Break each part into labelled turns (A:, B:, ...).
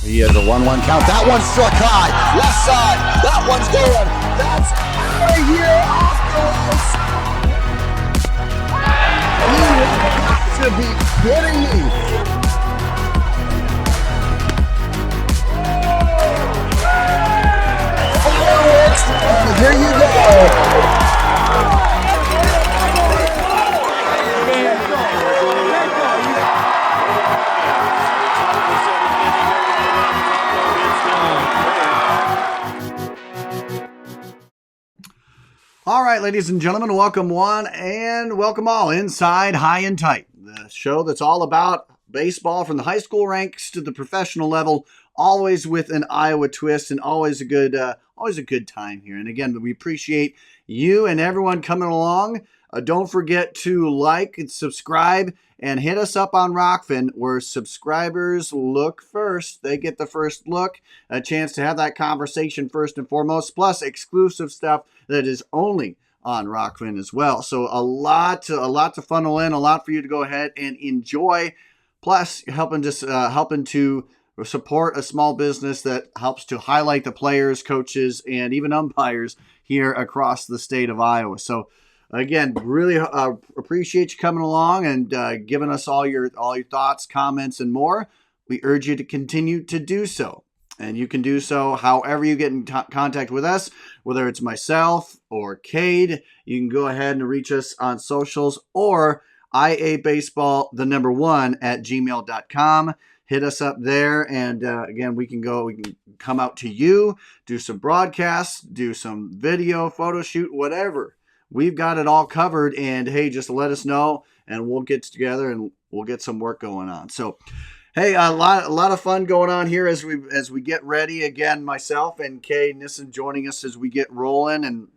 A: He has a 1-1 count. That one's struck high. Left side. That one's going. That's out of here off the line. You have to be kidding me. Fireworks. Here you go. All right, ladies and gentlemen, welcome one and welcome all inside High and Tight, the show that's all about baseball from the high school ranks to the professional level, always with an Iowa twist and always a good time here. And again, we appreciate you and everyone coming along. Don't forget to like and subscribe and hit us up on Rockfin, where subscribers look first. They get the first look, a chance to have that conversation first and foremost, plus exclusive stuff that is only on Rockfin as well. So a lot to funnel in, a lot for you to go ahead and enjoy. Plus, helping to support a small business that helps to highlight the players, coaches, and even umpires here across the state of Iowa. So again, really appreciate you coming along and giving us all your thoughts, comments, and more. We urge you to continue to do so. And you can do so however you get in contact with us, whether it's myself or Cade. You can go ahead and reach us on socials or iabaseball1@gmail.com. Hit us up there, and again, we can come out to you, do some broadcasts, do some video, photo shoot, whatever. We've got it all covered, and hey, just let us know, and we'll get together and we'll get some work going on. So, hey, a lot of fun going on here as we get ready. Again, myself and Cade Nissen joining us as we get rolling. And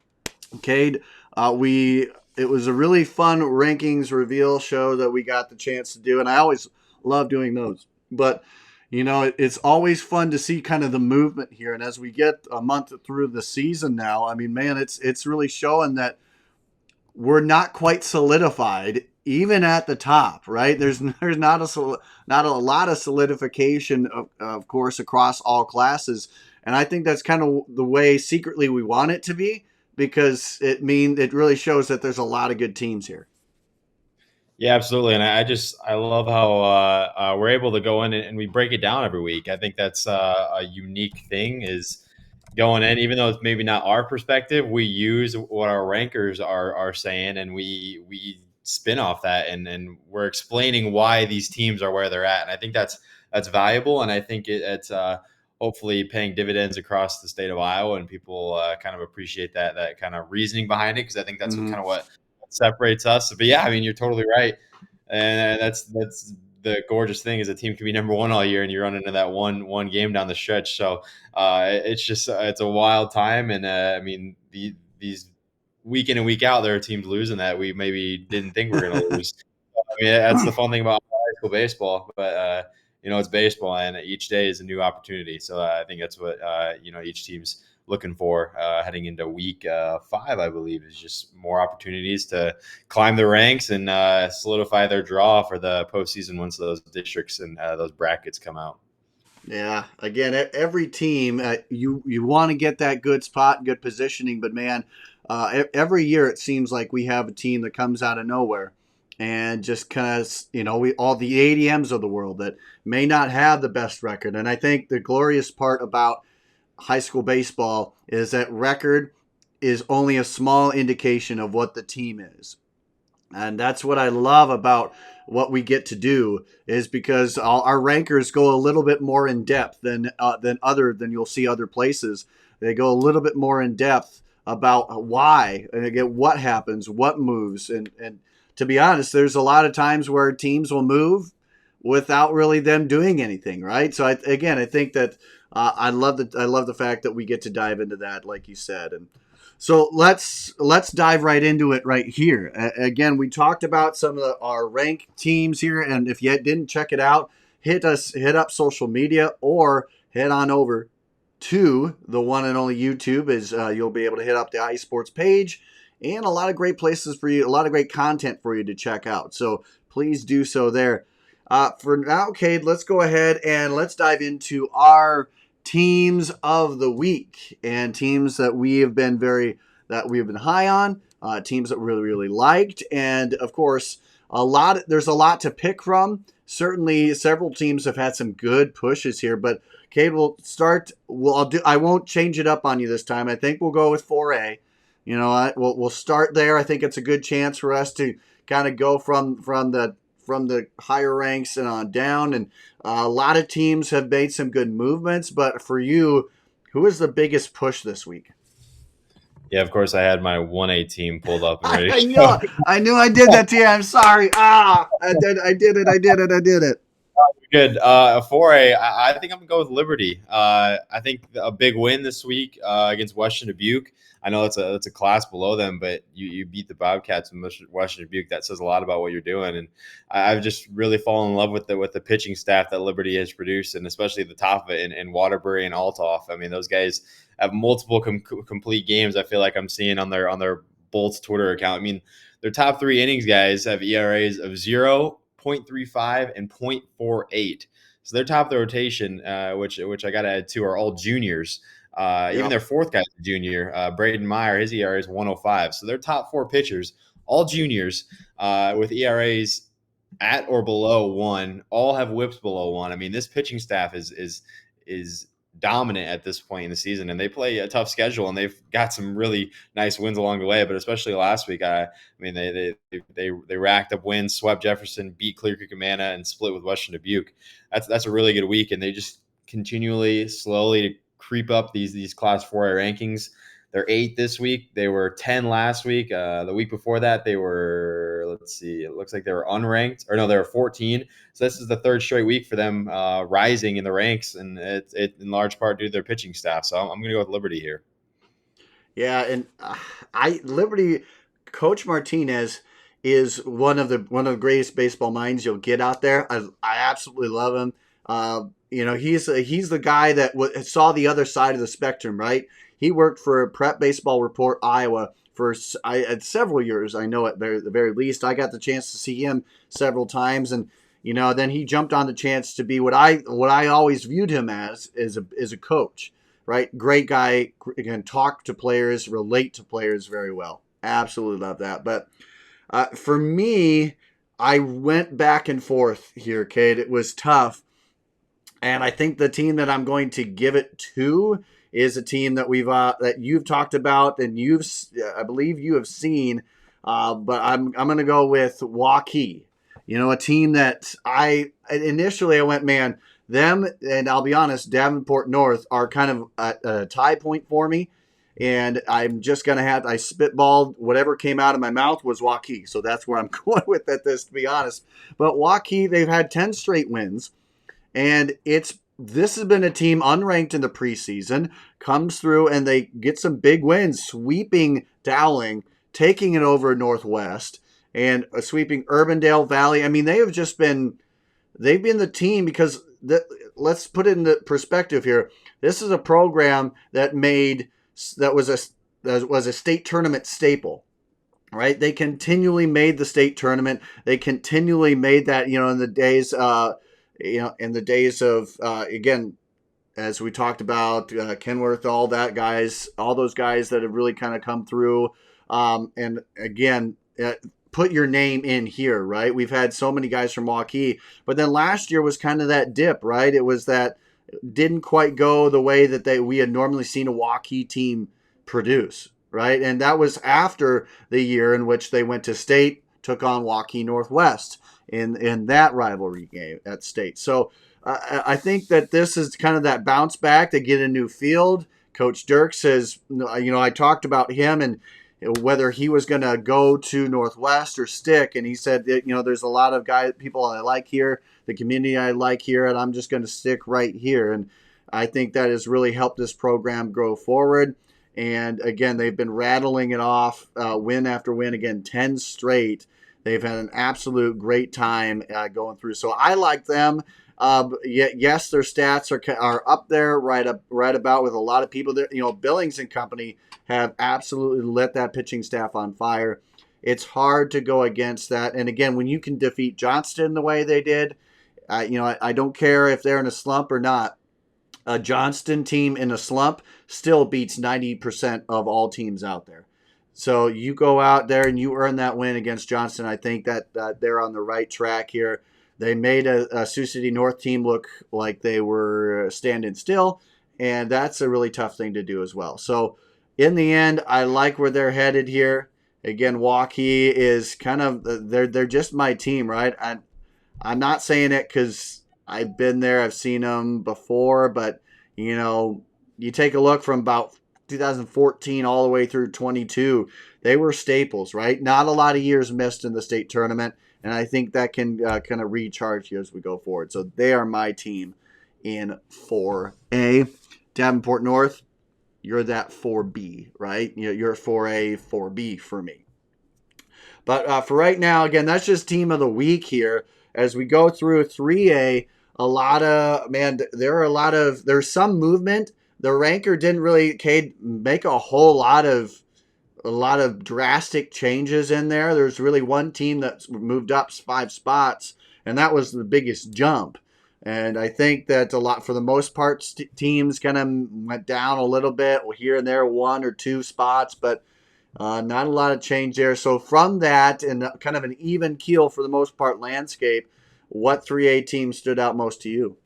A: Cade, it was a really fun rankings reveal show that we got the chance to do, and I always love doing those. But you know, it's always fun to see kind of the movement here. And as we get a month through the season now, I mean, man, it's really showing that we're not quite solidified, even at the top, right? There's not a lot of solidification, of course, across all classes. And I think that's kind of the way secretly we want it to be, because it really shows that there's a lot of good teams here.
B: Yeah, absolutely. And I love how we're able to go in and we break it down every week. I think that's a unique thing, is going in, even though it's maybe not our perspective, we use what our rankers are saying, and we spin off that, and we're explaining why these teams are where they're at. And I think that's valuable, and I think it's hopefully paying dividends across the state of Iowa, and people kind of appreciate that kind of reasoning behind it, because I think that's kind of what separates us. But yeah, I mean, you're totally right, and that's the gorgeous thing, is a team can be number one all year, and you run into that one game down the stretch. So it's a wild time, and I mean, these week in and week out, there are teams losing that we maybe didn't think we were going to lose. I mean, that's the fun thing about high school baseball. But it's baseball, and each day is a new opportunity. So I think that's what each team's looking for heading into week 5, I believe, is just more opportunities to climb the ranks and solidify their draw for the postseason once those districts and those brackets come out.
A: Yeah, again, every team, you want to get that good spot, good positioning, but man, every year it seems like we have a team that comes out of nowhere and just kind of, all the ADMs of the world that may not have the best record. And I think the glorious part about high school baseball is that record is only a small indication of what the team is. And that's what I love about what we get to do, is because our rankers go a little bit more in depth than you'll see other places. They go a little bit more in depth about why, and again, what happens, what moves. And to be honest, there's a lot of times where teams will move without really them doing anything, right? So I think that I love the fact that we get to dive into that, like you said. And so let's dive right into it right here. Again, we talked about some of our ranked teams here, and if you didn't check it out, hit up social media or head on over to the one and only YouTube. You'll be able to hit up the iSports page, and a lot of great places for you, a lot of great content for you to check out. So please do so there. For now, Cade, let's go ahead and let's dive into our teams of the week and teams that we have been high on, teams that we really really liked, and of course, there's a lot to pick from. Certainly, several teams have had some good pushes here, but Cade, we'll start. I won't change it up on you this time. I think we'll go with 4A. We'll start there. I think it's a good chance for us to kind of go from the higher ranks and on down. And a lot of teams have made some good movements, but for you, who is the biggest push this week?
B: Yeah, of course, I had my 1A team pulled up and
A: I,
B: ready
A: I
B: to
A: knew
B: go.
A: I knew I did that to you. I'm sorry. I did it.
B: Good. 4A, I think I'm going to go with Liberty. I think a big win this week against Western Dubuque. I know it's a class below them, but you beat the Bobcats in Western Dubuque. That says a lot about what you're doing. And I've just really fallen in love with the pitching staff that Liberty has produced, and especially the top of it in Waterbury and Altoff. I mean, those guys have multiple complete games. I feel like I'm seeing on their Bolts Twitter account. I mean, their top three innings guys have ERAs of 0.35 and 0.48. So their top of the rotation, which I got to add to, are all juniors. Even
A: Yep.
B: their fourth guy's a junior, Braden Meyer, his ERA is 105. So their top four pitchers, all juniors, with ERAs at or below one, all have whips below one. I mean, this pitching staff is dominant at this point in the season, and they play a tough schedule, and they've got some really nice wins along the way. But especially last week, I mean, they racked up wins, swept Jefferson, beat Clear Creek Amana, and split with Western Dubuque. That's a really good week, and they just continually, slowly creep up these Class 4A rankings. They're 8 this week. They were 10 last week. The week before that, they were, let's see, it looks like they were unranked. Or no, they were 14. So this is the third straight week for them rising in the ranks, and it in large part due to their pitching staff. So I'm going to go with Liberty here.
A: Yeah, and I Liberty Coach Martinez is one of the greatest baseball minds you'll get out there. I absolutely love him. He's the guy that saw the other side of the spectrum, right? He worked for Prep Baseball Report Iowa for several years. I know at the very least. I got the chance to see him several times, and then he jumped on the chance to be what I always viewed him as a coach, right? Great guy, can talk to players, relate to players very well. Absolutely love that. But for me, I went back and forth here, Kate. It was tough. And I think the team that I'm going to give it to is a team that you've talked about and I believe you have seen. But I'm going to go with Waukee. A team that I went, man, them, and I'll be honest, Davenport North are kind of a tie point for me. And I'm just going to I spitballed whatever came out of my mouth was Waukee. So that's where I'm going with this, to be honest. But Waukee, they've had 10 straight wins. And this has been a team unranked in the preseason, comes through and they get some big wins, sweeping Dowling, taking it over Northwest, and sweeping Urbandale Valley. I mean, they've been the team because let's put it in the perspective here. This is a program that was a state tournament staple. Right, they continually made the state tournament. They continually made that. In the days, again, as we talked about, Kenworth, all those guys that have really kind of come through. And again, put your name in here, right? We've had so many guys from Waukee, but then last year was kind of that dip, right? It was that didn't quite go the way that we had normally seen a Waukee team produce, right? And that was after the year in which they went to state, took on Waukee Northwest in that rivalry game at state. So I think that this is kind of that bounce back. They get a new field. Coach Dirk says, I talked about him and whether he was going to go to Northwest or stick. And he said that, there's a lot of people I like here, the community I like here, and I'm just going to stick right here. And I think that has really helped this program grow forward. And again, they've been rattling it off win after win, again, 10 straight. They've had an absolute great time going through. So I like them. Yes, their stats are up there, right about with a lot of people there. Billings and company have absolutely lit that pitching staff on fire. It's hard to go against that. And again, when you can defeat Johnston the way they did, I don't care if they're in a slump or not. A Johnston team in a slump still beats 90% of all teams out there. So you go out there and you earn that win against Johnston. I think that they're on the right track here. They made a Sioux City North team look like they were standing still, and that's a really tough thing to do as well. So in the end, I like where they're headed here. Again, Waukee is kind of they're just my team, right? I'm not saying it because I've been there, I've seen them before, but you know, you take a look from about 2014 all the way through 22, they were staples, right? Not a lot of years missed in the state tournament, and I think that can kind of recharge you as we go forward. So they are my team in 4A. Davenport North, you're that 4B, right? You're 4A, 4B for me. But for right now, again, that's just team of the week here. As we go through 3A, a lot of, man, there's some movement. The ranker didn't really, Cade, make a lot of drastic changes in there. There's really one team that's moved up 5 spots, and that was the biggest jump. And I think that a lot, for the most part, teams kind of went down a little bit here and there, 1 or 2 spots, but not a lot of change there. So from that and kind of an even keel for the most part landscape, what 3A team stood out most to you?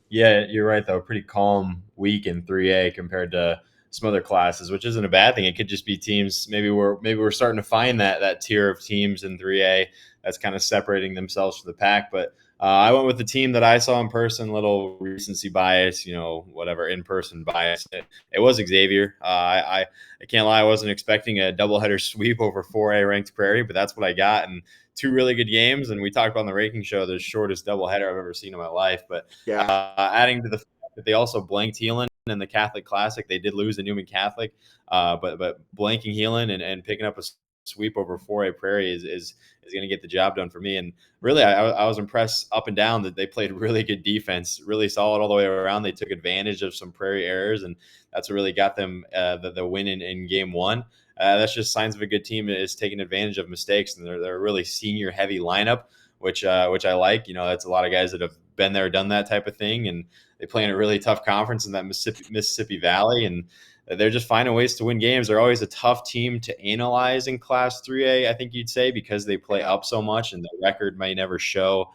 B: Yeah, you're right though. Pretty calm week in 3A compared to some other classes, which isn't a bad thing. It could just be teams. Maybe we're starting to find that tier of teams in 3A that's kind of separating themselves from the pack. But I went with the team that I saw in person. Little recency bias, whatever in person bias. It was Xavier. I can't lie. I wasn't expecting a doubleheader sweep over 4A ranked Prairie, but that's what I got. And two really good games. And we talked about on the ranking show the shortest doubleheader I've ever seen in my life. But
A: Yeah.
B: adding to the fact that they also blanked Heelan in the Catholic Classic. They did lose to Newman Catholic, but blanking Heelan and picking up a sweep over 4A Prairie is going to get the job done for me. And really, I was impressed up and down that they played really good defense, really solid all the way around. They took advantage of some Prairie errors, and that's what really got them the win in game one. That's just signs of a good team is taking advantage of mistakes, and they're a really senior heavy lineup, which I like. That's a lot of guys that have been there, done that type of thing, and they play in a really tough conference in that Mississippi Valley, and they're just finding ways to win games. They're always a tough team to analyze in Class 3A, I think you'd say, because they play
A: Yeah.
B: up so much, and the record may never show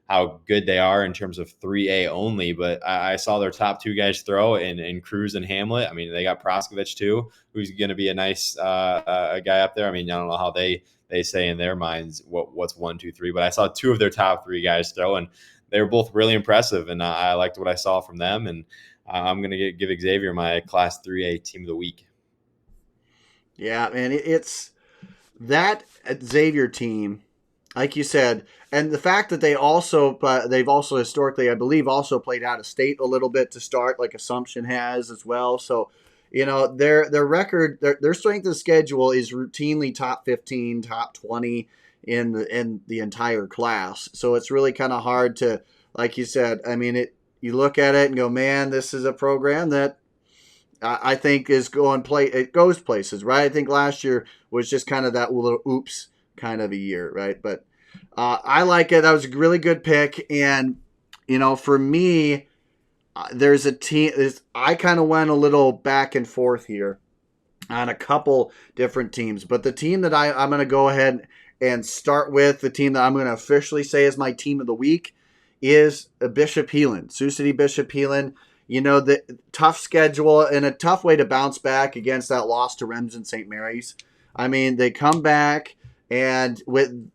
B: how good they are in terms of 3A only. But I saw their top two guys throw in Cruz and Hamlet. I mean, they got Proskovich too, who's going to be a nice guy up there. I mean, I don't know how they say in their minds what's 1, 2, 3, but I saw two of their top three guys throw, and they were both really impressive, and I liked what I saw from them. And I'm going to give Xavier my Class 3A Team of the Week.
A: Yeah, man, it's that Xavier team, like you said, and the fact that they've also historically, I believe, also played out of state a little bit to start, like Assumption has as well. So, their record, their strength of schedule is routinely top 15, top 20 in the entire class. So it's really kind of hard to, like you said, I mean, you look at it and go, man, this is a program that I think is it goes places, right? I think last year was just kind of that little oops kind of a year, right? But I like it. That was a really good pick, and for me, there's a team. I kind of went a little back and forth here on a couple different teams, but the team that I'm going to go ahead and start with, the team that I'm going to officially say is my team of the week, is Bishop Heelan, Sioux City Bishop Heelan. The tough schedule and a tough way to bounce back against that loss to Remsen St. Mary's. I mean, they come back and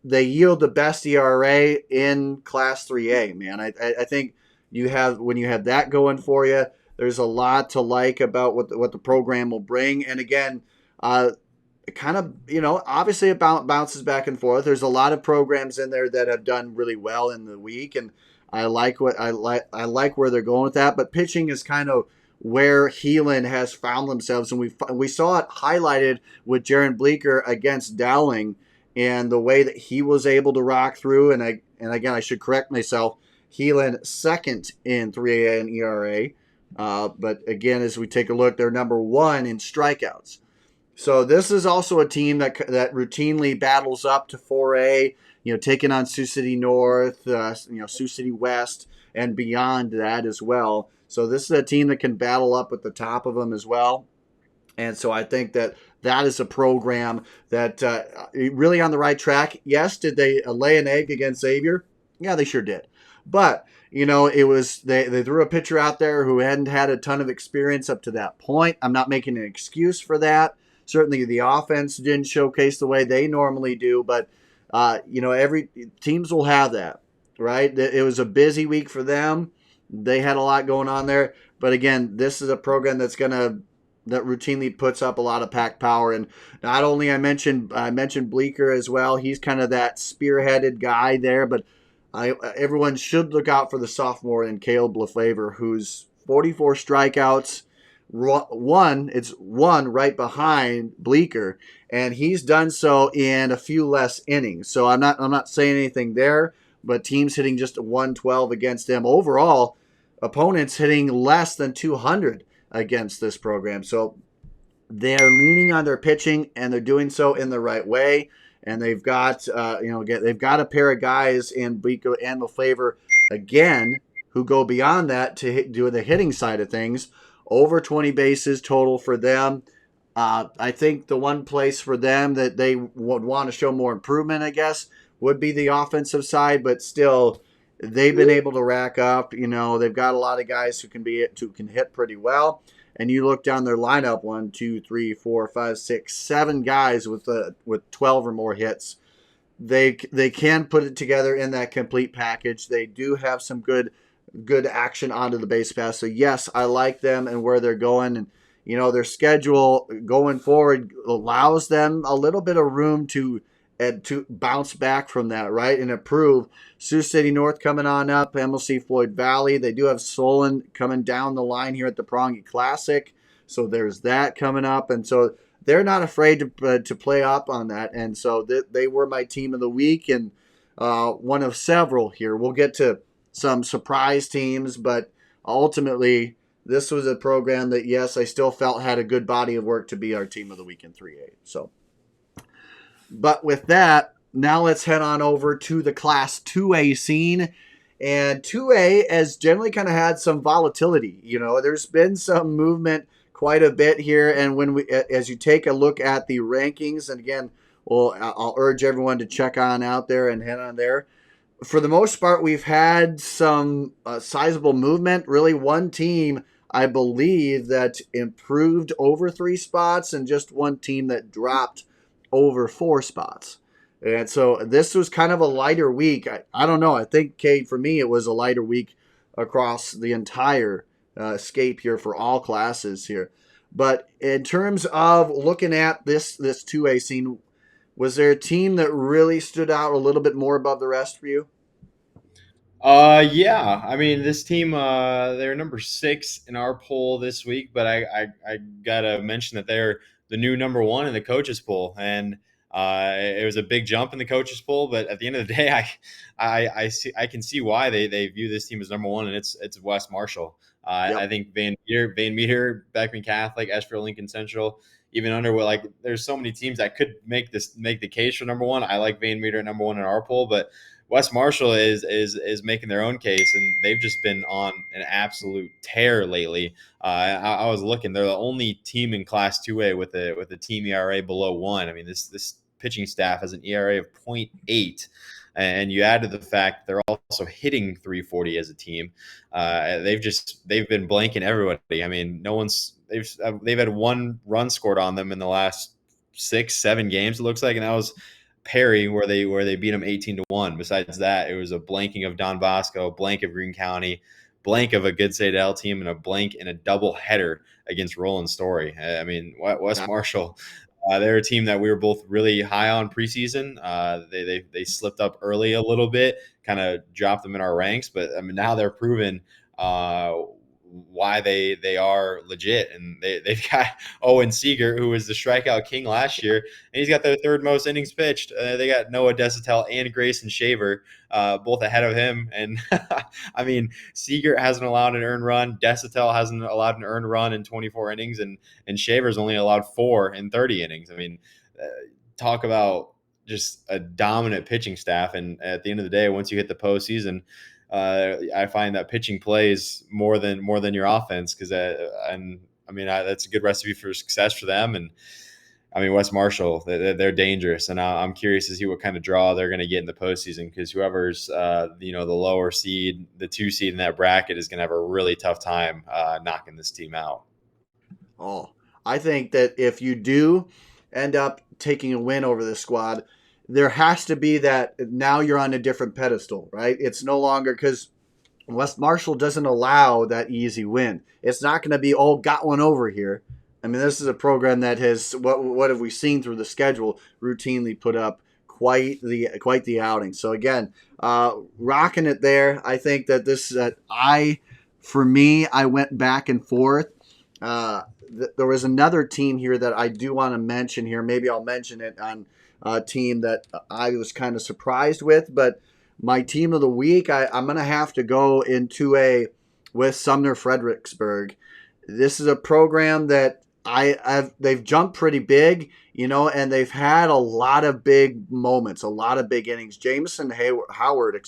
A: they yield the best ERA in Class 3A. Man, I think when you have that going for you, there's a lot to like about what the program will bring. And again, kind of, obviously it bounces back and forth. There's a lot of programs in there that have done really well in the week, and I like where they're going with that. But pitching is kind of where Heelan has found themselves, and we saw it highlighted with Jaron Bleeker against Dowling, and the way that he was able to rock through. And again, I should correct myself. Heelan second in 3A and ERA, but again, as we take a look, they're number one in strikeouts. So this is also a team that routinely battles up to 4A, taking on Sioux City North, Sioux City West, and beyond that as well. So this is a team that can battle up at the top of them as well. And so I think that that is a program that really on the right track. Yes, did they lay an egg against Xavier? Yeah, they sure did. But it was they threw a pitcher out there who hadn't had a ton of experience up to that point. I'm not making an excuse for that. Certainly, the offense didn't showcase the way they normally do, but every teams will have that, right? It was a busy week for them. They had a lot going on there, but again, this is a program that routinely puts up a lot of pack power. And not only I mentioned Bleeker as well. He's kind of that spearheaded guy there, but everyone should look out for the sophomore in Caleb Lefevre, who's 44 strikeouts. It's one right behind Bleeker, and he's done so in a few less innings. So I'm not saying anything there, but teams hitting just 112 against them overall. Opponents hitting less than 200 against this program. So they're leaning on their pitching, and they're doing so in the right way. And they've got a pair of guys in Bleeker and Lefevre again who go beyond that to do the hitting side of things. Over 20 bases total for them. I think the one place for them that they would want to show more improvement, I guess, would be the offensive side. But still, they've been able to rack up. They've got a lot of guys who can hit pretty well. And you look down their lineup: 1, 2, 3, 4, 5, 6, 7 guys with 12 or more hits. They can put it together in that complete package. They do have some good action onto the base pass. So yes, I like them and where they're going, and their schedule going forward allows them a little bit of room to bounce back from that, right, and improve. Sioux City North coming on up, MLC Floyd Valley. They do have Solon coming down the line here at the Prongi Classic, so there's that coming up, and so they're not afraid to play up on that, and so they were my team of the week, and one of several here. We'll get to some surprise teams, but ultimately this was a program that, yes, I still felt had a good body of work to be our team of the week in 3A. So, but with that, now let's head on over to the Class 2A scene. And 2A has generally kind of had some volatility. There's been some movement quite a bit here. And as you take a look at the rankings, and again, I'll urge everyone to check on out there and head on there. For the most part, we've had some sizable movement. Really, one team, I believe, that improved over 3 spots, and just one team that dropped over 4 spots. And so this was kind of a lighter week. I don't know. I think, Cade, for me, it was a lighter week across the entire scape here for all classes here. But in terms of looking at this 2A scene, was there a team that really stood out a little bit more above the rest for you?
B: Yeah. I mean, this team, they're number 6 in our poll this week, but I gotta mention that they're the new number 1 in the coaches poll, and it was a big jump in the coaches poll. But at the end of the day, I can see why they view this team as number 1, and it's West Marshall. I
A: Yep.
B: think Van Meter, Beckman Catholic, Asheville Lincoln Central, even Underwood. Like, there's so many teams that could make the case for number 1. I like Van Meter at number 1 in our poll, but West Marshall is making their own case, and they've just been on an absolute tear lately. I was looking; they're the only team in Class 2A with a team ERA below 1. I mean, this pitching staff has an ERA of .8, and you add to the fact they're also hitting 340 as a team. They've been blanking everybody. I mean, no one's they've had 1 run scored on them in the last 6-7 games. It looks like, and that was Perry, where they beat them 18-1. Besides that, it was a blanking of Don Bosco, blank of Greene County, blank of a Good Sadell team, and a blank in a double header against Roland Story. I mean, West Marshall, they're a team that we were both really high on preseason. They slipped up early a little bit, kind of dropped them in our ranks, but I mean, now they're proven. why they are legit. And they've got Owen Seager, who was the strikeout king last year, and he's got their third most innings pitched. They got Noah Desitel and Grayson Shaver, both ahead of him. And I mean, Seager hasn't allowed an earned run. Desitel hasn't allowed an earned run in 24 innings, and Shaver's only allowed 4 in 30 innings. I mean, talk about just a dominant pitching staff. And at the end of the day, once you hit the postseason, I find that pitching plays more than your offense, because and I mean that's a good recipe for success for them. And I mean, West Marshall, they're dangerous, and I'm curious to see what kind of draw they're going to get in the postseason, because whoever's the lower seed, the 2 seed in that bracket, is going to have a really tough time knocking this team out.
A: Oh, I think that if you do end up taking a win over this squad, there has to be that now you're on a different pedestal, right? It's no longer, because West Marshall doesn't allow that easy win. It's not going to be, oh, got one over here. I mean, this is a program that has, what have we seen through the schedule, routinely put up quite the outing. So again, rocking it there. I think that this for me, I went back and forth. There was another team here that I do want to mention here. Maybe I'll mention it on a team that I was kind of surprised with, but my team of the week, I'm going to have to go into with Sumner Fredericksburg. This is a program that they've jumped pretty big, and they've had a lot of big moments, a lot of big innings. Jameson Howard,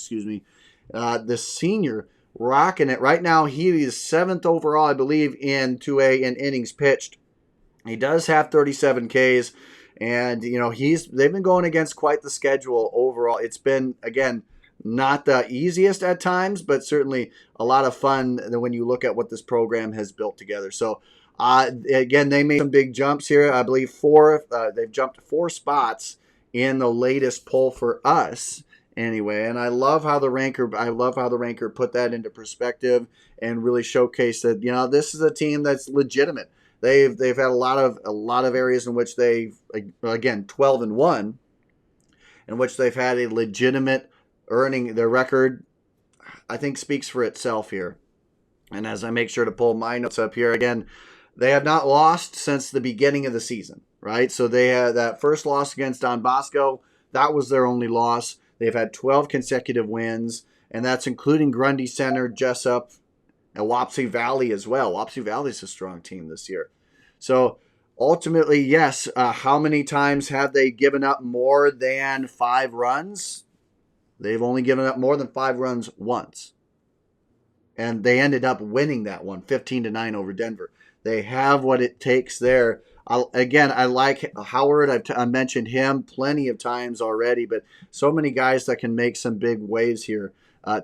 A: the senior, rocking it right now. He is 7th overall, I believe, in 2A in innings pitched. He does have 37 Ks, and they've been going against quite the schedule overall. It's been, again, not the easiest at times, but certainly a lot of fun when you look at what this program has built together. So again, they made some big jumps here. I believe they've jumped 4 spots in the latest poll for us. Anyway, and I love how the ranker put that into perspective and really showcased that this is a team that's legitimate. They've had a lot of areas in which they've, again, 12-1, in which they've had a legitimate earning. Their record, I think, speaks for itself here. And as I make sure to pull my notes up here again, they have not lost since the beginning of the season, right? So they had that first loss against Don Bosco. That was their only loss. They've had 12 consecutive wins, and that's including Grundy Center, Jessup, and Wapsie Valley as well. Wapsie Valley is a strong team this year. So ultimately, yes, how many times have they given up more than 5 runs? They've only given up more than 5 runs once. And they ended up winning that one, 15-9 over Denver. They have what it takes there. I like Howard. I mentioned him plenty of times already, but so many guys that can make some big waves here.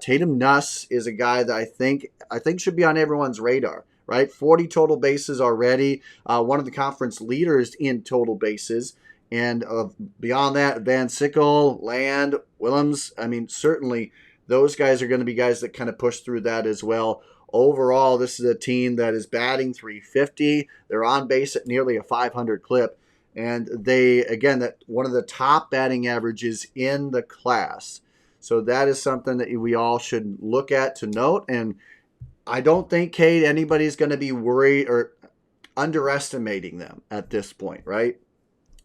A: Tatum Nuss is a guy that I think should be on everyone's radar, right? 40 total bases already. One of the conference leaders in total bases. And beyond that, Van Sickle, Land, Willems, I mean, certainly those guys are going to be guys that kind of push through that as well. Overall, this is a team that is batting .350. They're on base at nearly a .500 clip. And that one of the top batting averages in the class. So that is something that we all should look at to note. And I don't think, Kate, anybody's going to be worried or underestimating them at this point, right?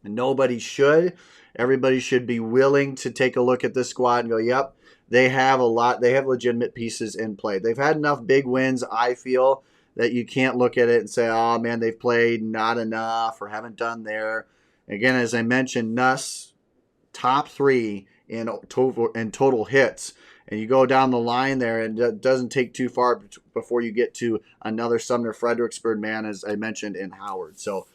A: Nobody should. Everybody should be willing to take a look at this squad and go, yep, they have legitimate pieces in play. They've had enough big wins, I feel, that you can't look at it and say, oh, man, they've played not enough or haven't done there. Again, as I mentioned, Nuss, top 3 in total hits. And you go down the line there, and it doesn't take too far before you get to another Sumner Fredericksburg man, as I mentioned, in Howard. So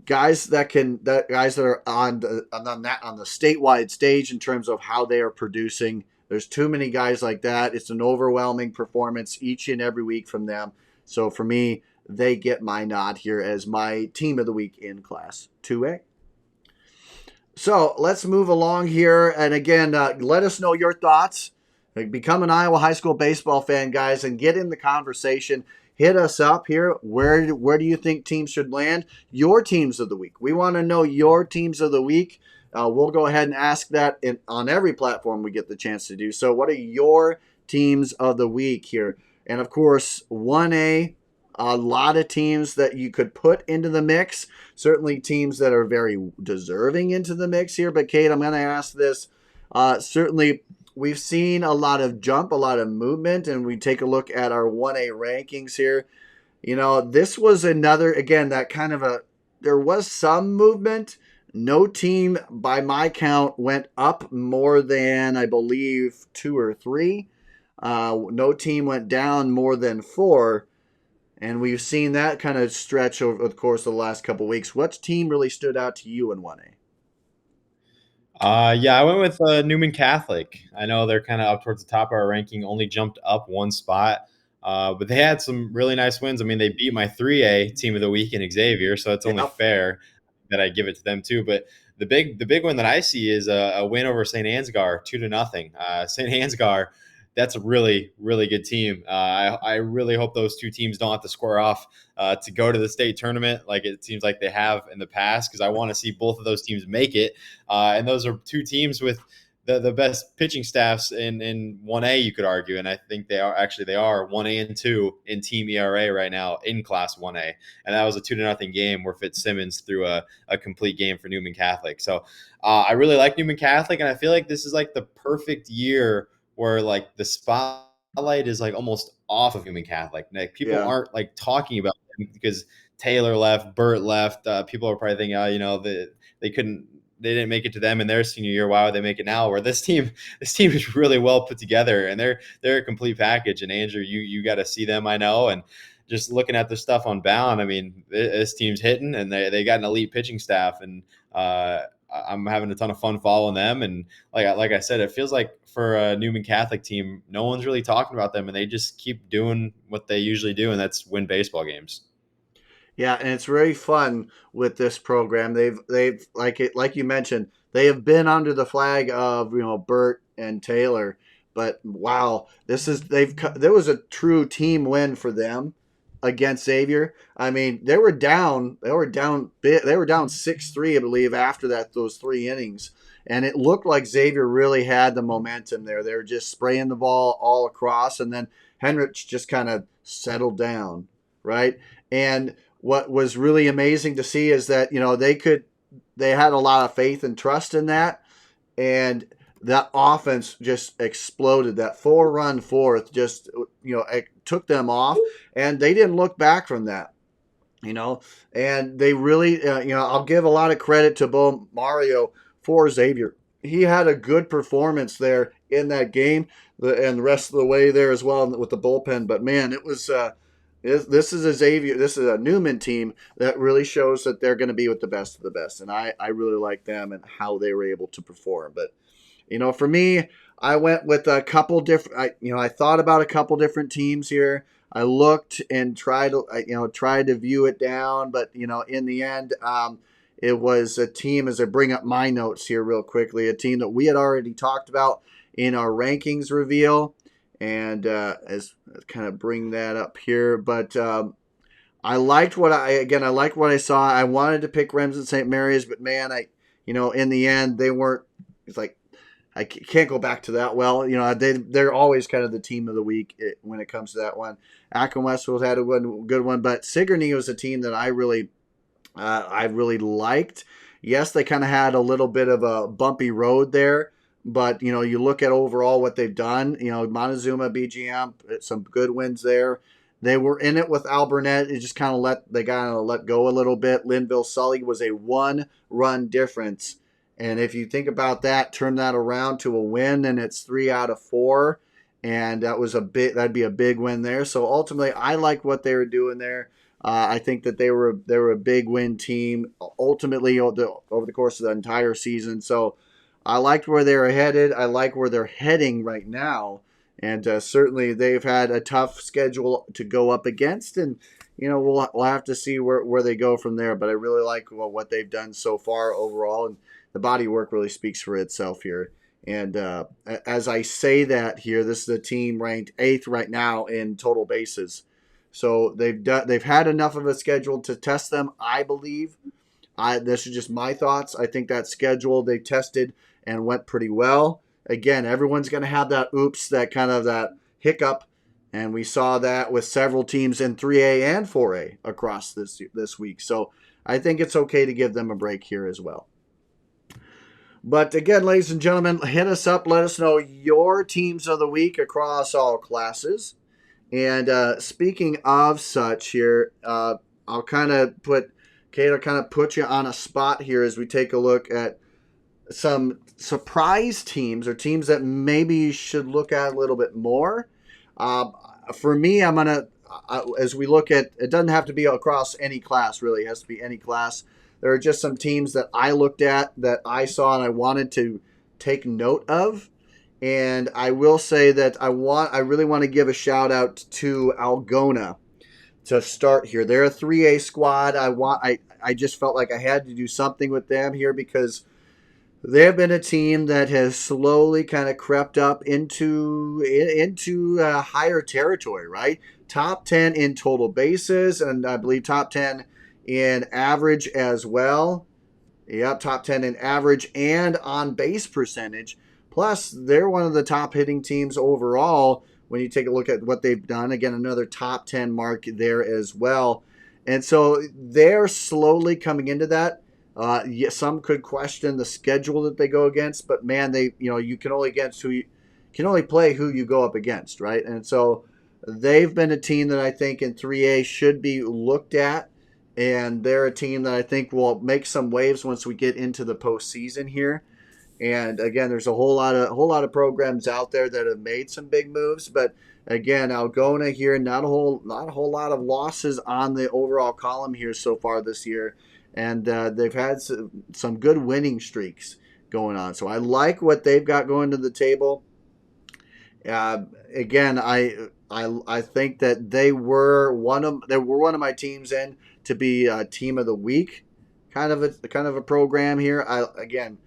A: guys that are on the statewide stage in terms of how they are producing. There's too many guys like that. It's an overwhelming performance each and every week from them. So for me, they get my nod here as my team of the week in Class 2A. So let's move along here. And again, let us know your thoughts. Become an Iowa high school baseball fan, guys, and get in the conversation. Hit us up here. Where do you think teams should land? Your teams of the week. We want to know your teams of the week. We'll go ahead and ask that on every platform we get the chance to do. So what are your teams of the week here? And of course, 1A, a lot of teams that you could put into the mix, certainly teams that are very deserving into the mix here. But Kate, I'm going to ask this. Certainly, we've seen a lot of jump, a lot of movement, and we take a look at our 1A rankings here. This was another, again, that kind of there was some movement. No team, by my count, went up more than, I believe, two or three. No team went down more than four. And we've seen that kind of stretch over the course of the last couple of weeks. What team really stood out to you in 1A?
B: Yeah, I went with Newman Catholic. I know they're kind of up towards the top of our ranking, only jumped up one spot, but they had some really nice wins. I mean, they beat my 3A team of the week in Xavier, so it's only
A: Yeah.
B: fair that I give it to them too. But the big one that I see is a win over St. Ansgar, 2-0. St. Ansgar, that's a really really good team. I really hope those two teams don't have to square off to go to the state tournament like it seems like they have in the past, because I want to see both of those teams make it. And those are two teams with the best pitching staffs in 1A, you could argue. And I think they are 1A and 2 in team ERA right now in Class 1A. And that was a 2-0 game where Fitzsimmons threw a complete game for Newman Catholic. So I really like Newman Catholic, and I feel like this is like the perfect year where like the spotlight is like almost off of Newman Catholic. Like people
A: Yeah.
B: aren't like talking about them because Taylor left, Burt left. People are probably thinking, oh, they couldn't, they didn't make it to them in their senior year. Why would they make it now? Where this team is really well put together, and they're a complete package. And Andrew, you got to see them, I know. And just looking at the stuff on Bound, I mean, this team's hitting, and they got an elite pitching staff, and I'm having a ton of fun following them. And like I said, it feels like for a Newman Catholic team, no one's really talking about them, and they just keep doing what they usually do, and that's win baseball games.
A: Yeah, and it's very fun with this program. They've like you mentioned, they have been under the flag of Burt and Taylor, but wow, there was a true team win for them against Xavier. I mean, they were down 6-3, I believe, after those 3 innings, and it looked like Xavier really had the momentum there. They were just spraying the ball all across, and then Henrich just kind of settled down, right? And what was really amazing to see is that they had a lot of faith and trust in that, and that offense just exploded. That 4-run fourth just it took them off, and they didn't look back from that. And they really I'll give a lot of credit to Bo Mario for Xavier. He had a good performance there in that game, and the rest of the way there as well with the bullpen. But man, it was this is a Xavier. This is a Newman team that really shows that they're going to be with the best of the best, and I really like them and how they were able to perform. But for me, I went with a couple different. I thought about a couple different teams here. I looked and tried to view it down, but in the end, it was a team. As I bring up my notes here real quickly, a team that we had already talked about in our rankings reveal, and as kind of bring that up here, but. I liked I liked what I saw. I wanted to pick Remsen St. Mary's, but man, in the end, they weren't. It's like I can't go back to that. Well, they're always kind of the team of the week when it comes to that one. Akron Westfield had a good one, but Sigourney was a team that I really liked. Yes, they kind of had a little bit of a bumpy road there, but you look at overall what they've done. Montezuma, BGM, some good wins there. They were in it with Alburnett. It just kind of let go a little bit. Linville Sully was a 1-run difference. And if you think about that, turn that around to a win, and it's 3 out of 4, and that'd be a big win there. So ultimately, I like what they were doing there. I think that they were a big win team ultimately over the course of the entire season. So I liked where they were headed. I like where they're heading right now, and certainly they've had a tough schedule to go up against, and we'll have to see where they go from there. But I really like what they've done so far overall, and the body work really speaks for itself here. And as I say that here, this is a team ranked 8th right now in total bases. So they've had enough of a schedule to test them, I believe. This is just my thoughts. I think that schedule they tested and went pretty well. Again, everyone's going to have that oops, that kind of that hiccup, And we saw that with several teams in 3A and 4A across this week. So I think it's okay to give them a break here as well. But again, ladies and gentlemen, hit us up. Let us know your teams of the week across all classes. And speaking of such here, I'll kind of put, Kate, I'll kind of put you on a spot here as we take a look at some surprise teams or teams that maybe you should look at a little bit more. Uh, for me, I'm going to, as we look at, it doesn't have to be across any class, really. It has to be any class. There are just some teams that I looked at that I saw and I wanted to take note of. And I will say that I really want to give a shout out to Algona to start here. They're a 3A squad. I just felt like I had to do something with them here because they have been a team that has slowly kind of crept up into higher territory, right? Top 10 in total bases, and I believe top 10 in average as well. Yep, top 10 in average and on base percentage. Plus, they're one of the top hitting teams overall when you take a look at what they've done. Again, another top 10 mark there as well. And so they're slowly coming into that. Some could question the schedule that they go against, but man, you can only play who you go up against, right? And so they've been a team that I think in 3A should be looked at, and they're a team that I think will make some waves once we get into the postseason here. And again, there's a whole lot of programs out there that have made some big moves, but again, Algona here, not a whole lot of losses on the overall column here so far this year, and they've had some good winning streaks going on. So I like what they've got going to the table. Again, I think that they were one of my teams in to be team of the week, kind of a program here. Again,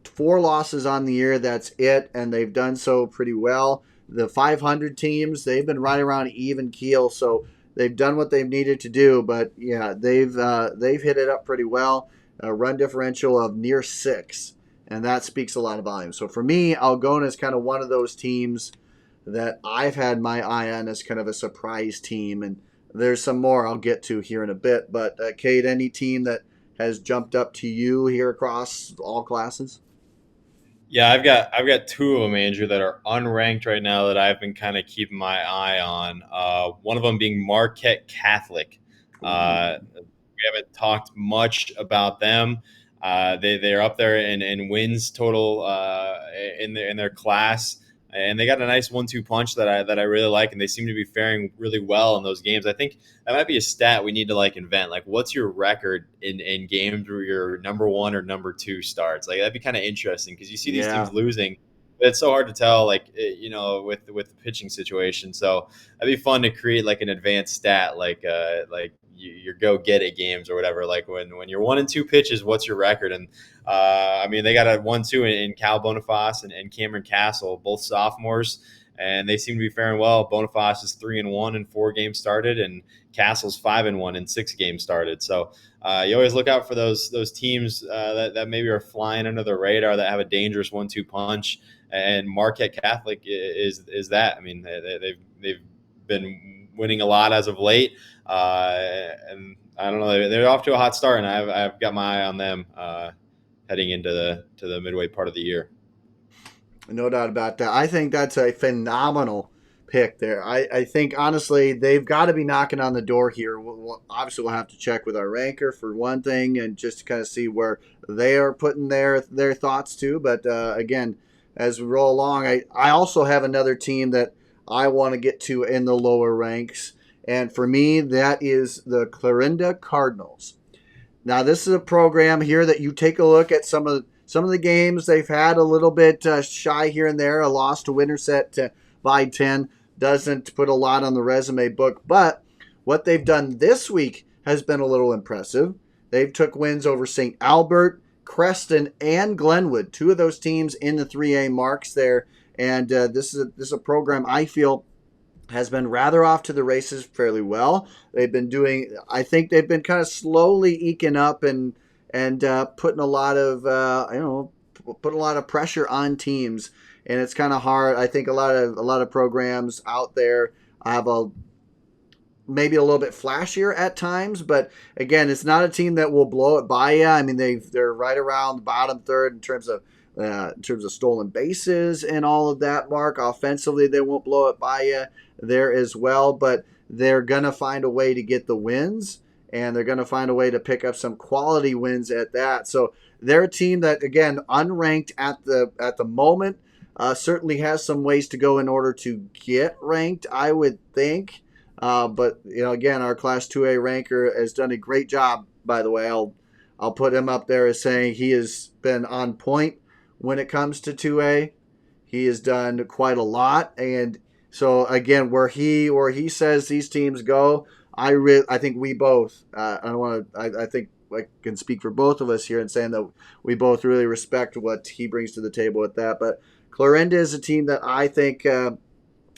A: 4 losses on the year, that's it, and they've done so pretty well. The 500 teams, they've been right around even keel, so they've done what they've needed to do. But yeah, they've hit it up pretty well. A run differential of near 6, and that speaks a lot of volume. So for me, Algona is kind of one of those teams that I've had my eye on as kind of a surprise team, and there's some more I'll get to here in a bit. But Kate, any team that has jumped up to you here across all classes?
B: Yeah, I've got 2 of them, Andrew, that are unranked right now that I've been kind of keeping my eye on. One of them being Marquette Catholic. We haven't talked much about them. They're up there in wins total in their class, and they got a nice 1-2 punch that I really like, and they seem to be faring really well in those games. I think that might be a stat we need to invent. Like, what's your record in games where your number 1 or number 2 starts? Like, that'd be kind of interesting because you see these
A: Yeah.
B: teams losing. But it's so hard to tell, with the pitching situation. So that'd be fun to create an advanced stat, your go get it games or whatever. Like when you're 1-2 pitches, what's your record? And I mean, they got a 1-2 in Cal Boniface and Cameron Castle, both sophomores, and they seem to be faring well. Boniface is 3-1 in 4 games started, and Castle's 5-1 in 6 games started. So you always look out for those teams that maybe are flying under the radar, that have a dangerous 1-2 punch. And Marquette Catholic is that. I mean, they've been winning a lot as of late, and I don't know, they're off to a hot start, and I've got my eye on them heading into the midway part of the year.
A: No doubt about that. I think that's a phenomenal pick there. I think, honestly, they've got to be knocking on the door here. Obviously, we'll have to check with our ranker for one thing and just to kind of see where they are putting their thoughts to. But again, as we roll along, I also have another team that I want to get to in the lower ranks. And for me, that is the Clarinda Cardinals. Now, this is a program here that you take a look at some of the games they've had a little bit shy here and there. A loss to Winterset by 10 doesn't put a lot on the resume book, but what they've done this week has been a little impressive. They've took wins over St. Albert, Creston, and Glenwood, 2 of those teams in the 3A marks there. And this is a program I feel has been rather off to the races fairly well. I think they've been kind of slowly eking up and putting a lot of pressure on teams, and it's kind of hard. I think a lot of programs out there have a maybe a little bit flashier at times, but again, it's not a team that will blow it by you. I mean, they're right around the bottom third in terms of stolen bases and all of that. Mark, offensively, they won't blow it by you there as well, but they're gonna find a way to get the wins, and they're gonna find a way to pick up some quality wins at that. So they're a team that, again, unranked at the moment. Certainly has some ways to go in order to get ranked, I would think. But again, our Class 2A ranker has done a great job. By the way, I'll put him up there as saying he has been on point when it comes to 2A. He has done quite a lot, and so again, where he says these teams go, I think we both. I don't want to. I think I can speak for both of us here in saying that we both really respect what he brings to the table with that. But Clarinda is a team that I think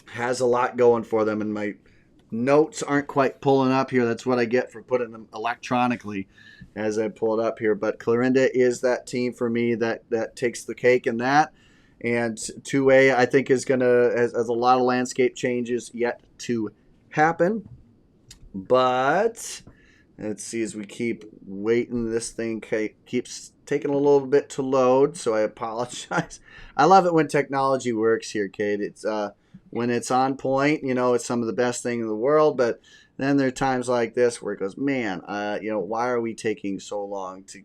A: has a lot going for them, and my notes aren't quite pulling up here. That's what I get for putting them electronically as I pull it up here. But Clarinda is that team for me that takes the cake in that. And 2A, I think, is going to, has a lot of landscape changes yet to happen. But let's see as we keep waiting. This thing keeps taking a little bit to load, so I apologize. I love it when technology works here, Kate. It's when it's on point, it's some of the best thing in the world. But then there are times like this where it goes, man, why are we taking so long to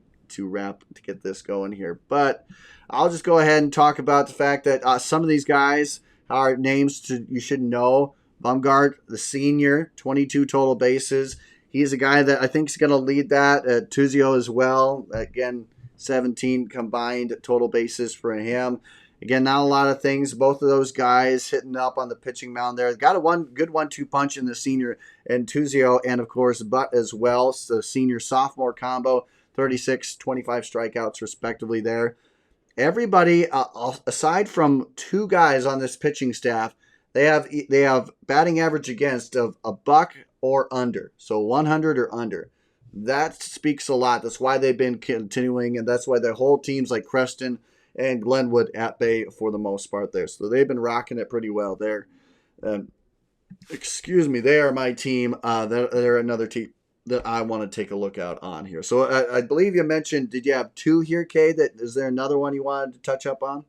A: get this going here? But I'll just go ahead and talk about the fact that some of these guys are names you should know. Bumgard, the senior, 22 total bases. He's a guy that I think is going to lead that. Tuzio as well. Again, 17 combined total bases for him. Again, not a lot of things. Both of those guys hitting up on the pitching mound there. Got a good 1-2 punch in the senior and Tuzio, and of course Butt as well. So senior sophomore combo, 36, 25 strikeouts respectively there. Everybody, aside from two guys on this pitching staff, they have batting average against of a buck or under, so 100 or under. That speaks a lot. That's why they've been continuing, and that's why their whole teams like Creston and Glenwood at bay for the most part there. So they've been rocking it pretty well there. They are my team. They're another team that I want to take a look out on here. So I believe you mentioned, did you have two here, Kay? Is there another one you wanted to touch up on?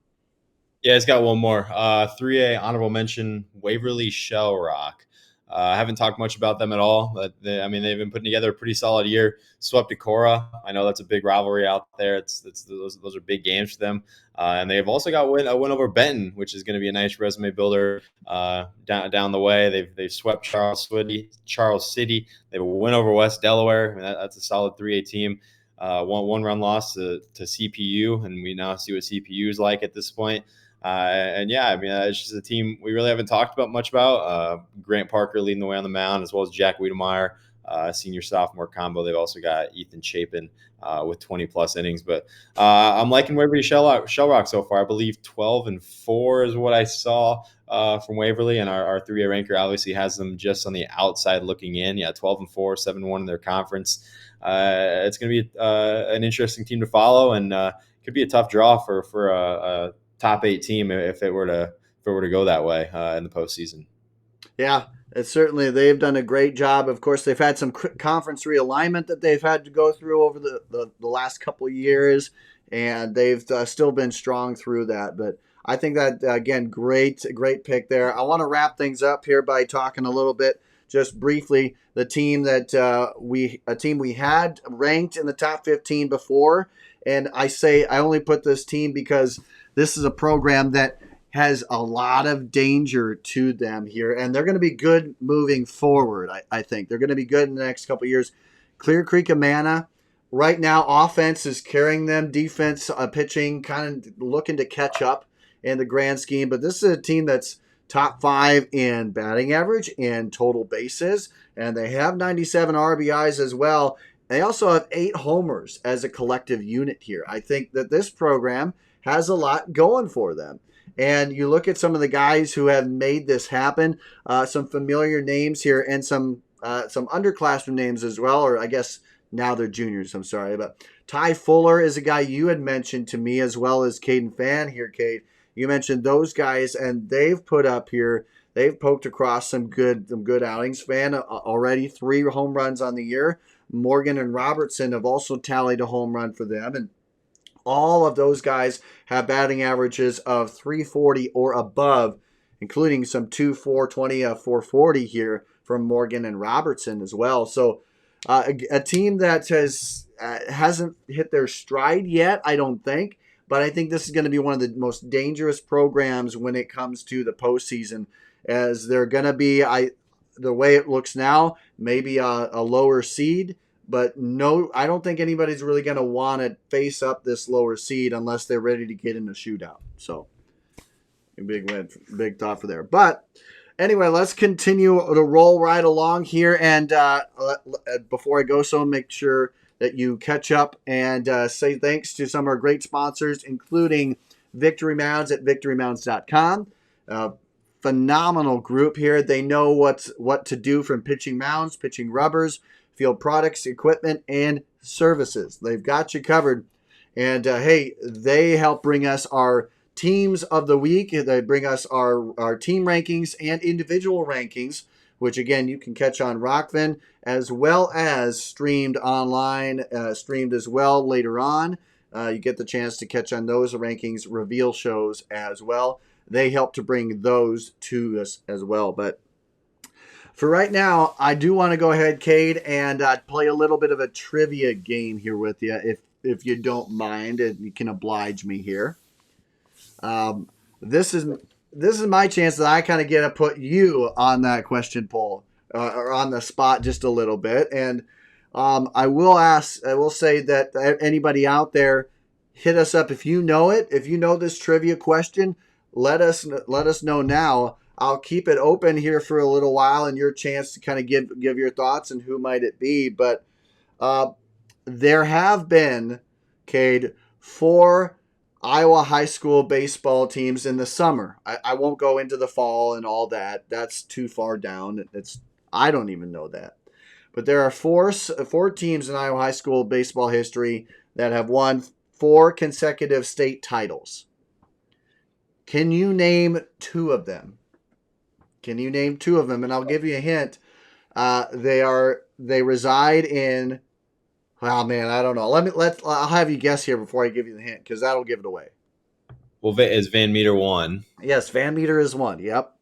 B: Yeah, it's got one more. 3A honorable mention, Waverly Shell Rock. I haven't talked much about them at all. But they've been putting together a pretty solid year. Swept Decorah. I know that's a big rivalry out there. Those are big games for them. And they've also got a win over Benton, which is going to be a nice resume builder down the way. They've swept Charles City. They have a win over West Delaware. I mean, that's a solid 3A team. One run loss to CPU, and we now see what CPU is like at this point. It's just a team we really haven't talked about much about. Grant Parker leading the way on the mound, as well as Jack Wiedemeyer, senior sophomore combo. They've also got Ethan Chapin with 20 plus innings. But I'm liking Waverly Shell Rock so far. I believe 12-4 is what I saw from Waverly, and our 3A ranker obviously has them just on the outside looking in. Yeah, 12-4, 7-1 in their conference. It's going to be an interesting team to follow, and could be a tough draw for a top 8 team if it were to go that way in the postseason.
A: Yeah, it's certainly they've done a great job. Of course, they've had some conference realignment that they've had to go through over the last couple of years, and they've still been strong through that. But I think that again, great pick there. I want to wrap things up here by talking a little bit, just briefly, the team that we had ranked in the top 15 before, and I only put this team because this is a program that has a lot of danger to them here, and they're going to be good moving forward. I think they're going to be good in the next couple of years. Clear Creek Amana, right now, offense is carrying them. Defense, pitching, kind of looking to catch up in the grand scheme. But this is a team that's top 5 in batting average and total bases, and they have 97 RBIs as well. They also have 8 homers as a collective unit here. I think that this program has a lot going for them. And you look at some of the guys who have made this happen, some familiar names here, and some underclassmen names as well, or I guess now they're juniors, I'm sorry. But Ty Fuller is a guy you had mentioned to me, as well as Caden Fan here, Kate. You mentioned those guys, and they've they've poked across some good outings. Fan already 3 home runs on the year. Morgan and Robertson have also tallied a home run for them, and all of those guys have batting averages of 340 or above, including some 420, 440 here from Morgan and Robertson as well. So a team that hasn't hit their stride yet, I don't think. But I think this is going to be one of the most dangerous programs when it comes to the postseason, as they're going to be, the way it looks now, maybe a lower seed. But no, I don't think anybody's really going to want to face up this lower seed unless they're ready to get in a shootout. So, big thought for there. But anyway, let's continue to roll right along here. And before I go, so make sure that you catch up and say thanks to some of our great sponsors, including Victory Mounds at victorymounds.com. Phenomenal group here. They know what to do, from pitching mounds, pitching rubbers, field products, equipment, and services. They've got you covered. And hey, they help bring us our teams of the week. They bring us our team rankings and individual rankings, which again you can catch on Rockfin, as well as streamed online, streamed as well later on. You get the chance to catch on those rankings, reveal shows as well. They help to bring those to us as well. But for right now, I do want to go ahead, Cade, and play a little bit of a trivia game here with you, if you don't mind, and you can oblige me here. This is my chance that I kind of get to put you on that question poll, or on the spot just a little bit. And I will say that anybody out there, hit us up if you know it. If you know this trivia question, let us know now. I'll keep it open here for a little while, and your chance to kind of give your thoughts and who might it be. But there have been, Cade, 4 Iowa high school baseball teams in the summer. I won't go into the fall and all that. That's too far down. I don't even know that. But there are four teams in Iowa high school baseball history that have won 4 consecutive state titles. Can you name 2 of them? And I'll give you a hint. They reside in. Oh man, I don't know. I'll have you guess here before I give you the hint, because that'll give it away.
B: Well, is Van Meter one?
A: Yes, Van Meter is one. Yep.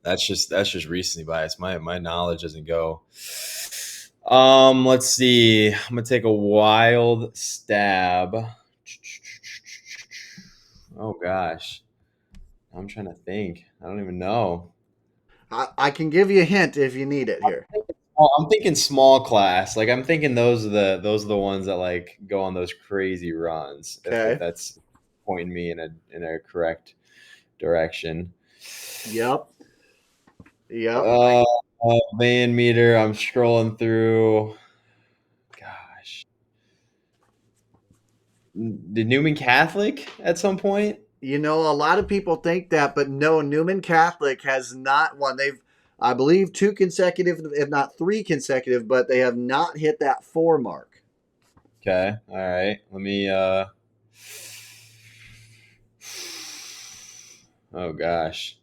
B: That's just recency bias. My knowledge doesn't go. Let's see. I'm gonna take a wild stab. Oh gosh, I'm trying to think. I don't even know.
A: I can give you a hint if you need it here.
B: I'm thinking small class. Like I'm thinking those are the ones that like go on those crazy runs. If
A: Okay.
B: that's pointing me in a correct direction.
A: Yep.
B: Uh, Van Meter. I'm scrolling through. Gosh, did Newman Catholic at some point?
A: You know, a lot of people think that, but no, Newman Catholic has not won. They've, I believe, 2 consecutive, if not 3 consecutive, but they have not hit that 4 mark.
B: Okay. All right. Let me. Oh gosh.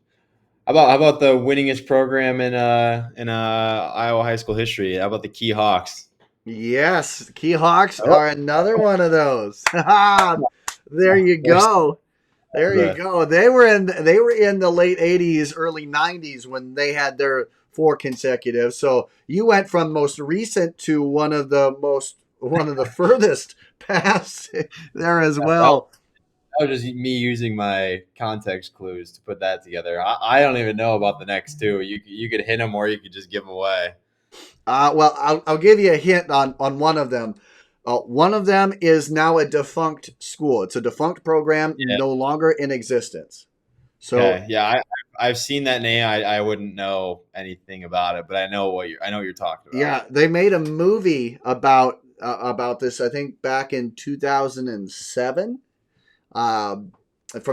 B: How about the winningest program in Iowa high school history? How about the Key Hawks?
A: Yes, Key Hawks
B: Oh,
A: are another one of those. There you
B: there's
A: go. There you
B: the
A: go. They were in the late 80s, early 90s when they had their 4 consecutive. So you went from most recent to one of the furthest past there as
B: that
A: well.
B: was just me using my context clues to put that together. I don't even know about the next 2. You could hit them or you could just give them away.
A: Well, I'll give you a hint on one of them. One of them is now a defunct school. It's a defunct program,
B: Yeah.
A: no longer in existence. So
B: Okay. Yeah. I've seen that name. I wouldn't know anything about it, but I know what you're talking about.
A: yeah, they made a movie about this. I think back in 2007. From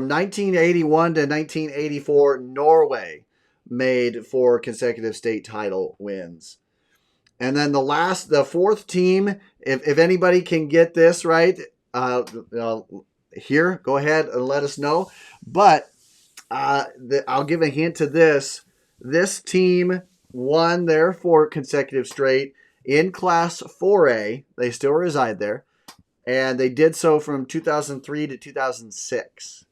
A: 1981 to 1984, Norway made 4 consecutive state title wins. And then the 4th team, if anybody can get this right, here, go ahead and let us know. But I'll give a hint to this. This team won their 4 consecutive straight in Class 4A. They still reside there, and they did so from 2003 to 2006.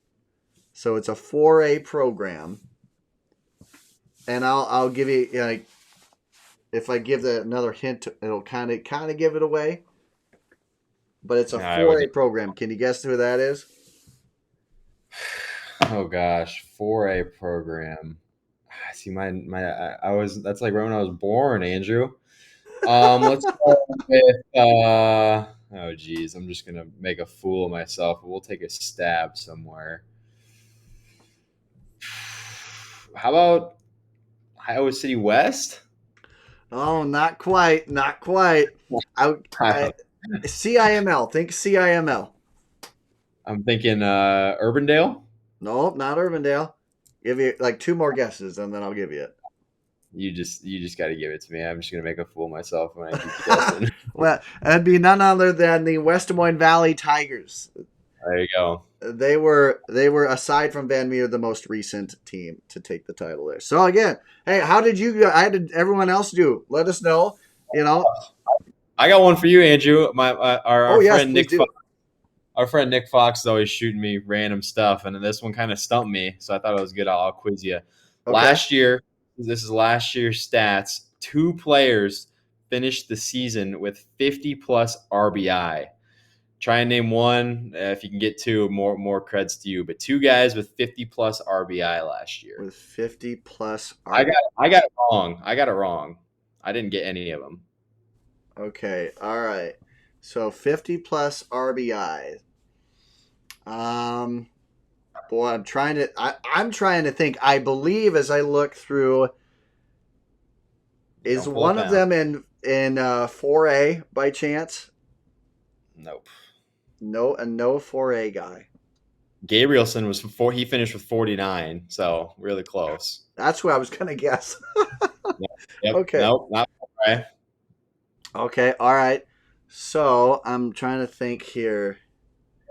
A: So it's a 4A program, and I'll give you like if I give that another hint, it'll kind of give it away. But it's a
B: I would.
A: 4A program. Can you guess who that is?
B: Oh gosh, 4A program. See, I was that's like right when I was born, Andrew. Let's go with oh geez, I'm just gonna make a fool of myself. We'll take a stab somewhere. How about Iowa City West?
A: Oh, not quite, not quite. I,
B: I
A: I
B: don't,
A: CIML. Think CIML.
B: I'm thinking Urbandale.
A: Nope, not Urbandale. Give you like 2 more guesses, and then I'll give you it.
B: You just got to give it to me. I'm just gonna make a fool of myself when I keep guessing.
A: Well, that'd be none other than the West Des Moines Valley Tigers.
B: There you go.
A: They were aside from Van Meer the most recent team to take the title there. So again, hey, how did everyone else do? Let us know. You know.
B: I got one for you, Andrew. Our,
A: Oh
B: our
A: yes,
B: friend
A: please
B: Nick
A: do.
B: Fox, our friend Nick Fox is always shooting me random stuff, and this one kind of stumped me. So I thought it was good. I'll quiz you.
A: Okay.
B: Last year, this is last year's stats. 2 players finished the season with 50 plus RBI. Try and name one. If you can get two, more creds to you. But 2 guys with 50 plus RBI last year.
A: With 50 plus
B: I
A: RB.
B: got I got it wrong. I got it wrong. I didn't get any of them.
A: Okay. All right. So 50 plus RBI. Um. Boy, I'm trying to think. I believe as I look through, is
B: Don't pull it
A: one of
B: down.
A: them in 4A by chance?
B: Nope.
A: No, a no 4A guy.
B: Gabrielson was four. He finished with 49, so really close.
A: That's who I was gonna guess.
B: Yep. Yep.
A: Okay.
B: Nope. Not right.
A: Okay. All right. So I'm trying to think here.